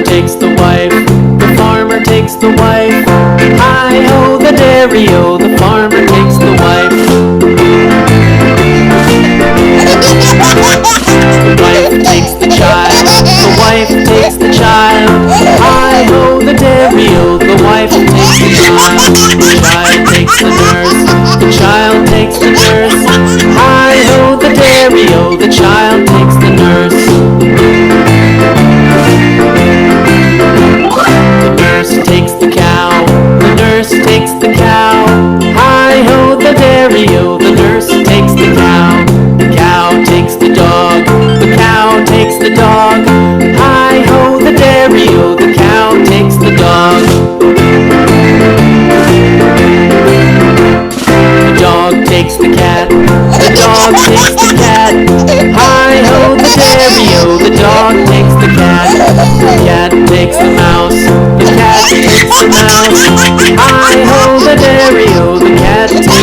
takes the wife, the farmer takes the wife. Hi-ho, the dairy-o, the farmer takes the wife. The wife takes the child, the wife takes the child. Hi-ho, the dairy-o, the wife takes the child. The child takes the nurse, the child takes the nurse. Hi-ho, the dairy-o, the child takes the nurse. The nurse takes the cow, the nurse takes the cow. Hi-ho, the dairy-o, the nurse takes the cow. The cow takes the dog, the cow takes the dog. Hi-ho, the dairy-o, the cow takes the dog. The dog takes the cat, the dog takes the cat. Hi-ho, the dairy-o, the dog takes the cat. The cat takes the mouse, the cat takes the mouse. Hi-ho, the dairy-o, the cat takes